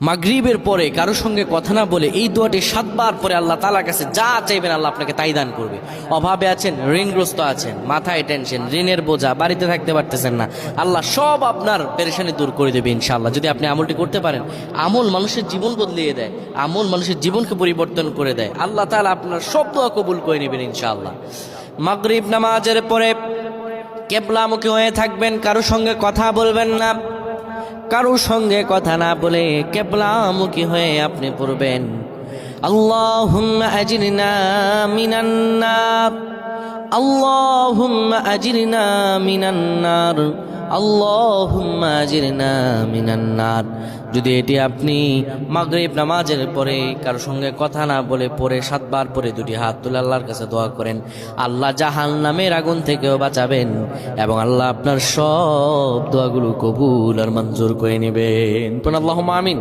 মাগরিবের পরে কারো সঙ্গে কথা না বলে এই দোয়াটি 7 বার পরে আল্লাহ তাআলার কাছে যা চাইবেন আল্লাহ আপনাকে তাই দান করবে। অভাবে আছেন, ঋণগ্রস্ত আছেন, মাথায় টেনশন, ঋণের বোঝা, বাড়িতে থাকতে পারতেছেন না, আল্লাহ সব আপনার পেরেশানি দূর করে দেবে ইনশাআল্লাহ। যদি আপনি আমলটি করতে পারেন, আমল মানুষের জীবন বদলিয়ে দেয়, আমল মানুষের জীবনকে পরিবর্তন করে দেয়। আল্লাহ তাআলা আপনার সব দোয়া কবুল করে নেবেন ইনশাআল্লাহ। মাগরিব নামাজের পরে কিবলামুখী হয়ে থাকবেন, কারো সঙ্গে কথা বলবেন না, কারো সঙ্গে কথা না বলে কিবলামুখী হয়ে আপনি পড়বেন আল্লাহুম্মা আজিরনা মিনান নার, আল্লাহুম্মা আজিরনা মিনান নার, আল্লাহুম্মা আজিরনা মিনান নার। যদি এটি আপনি মাগরিব নামাজের পরে কারো সঙ্গে কথা না বলে পড়ে 7 বার পরে দুটি হাত তুলে আল্লাহর কাছে দোয়া করেন, আল্লাহ জাহান্নামের আগুন থেকেও বাঁচাবেন এবং আল্লাহ আপনার সব দোয়াগুলো কবুল আর মঞ্জুর করে নেবেন। আল্লাহুম্মা আমিন।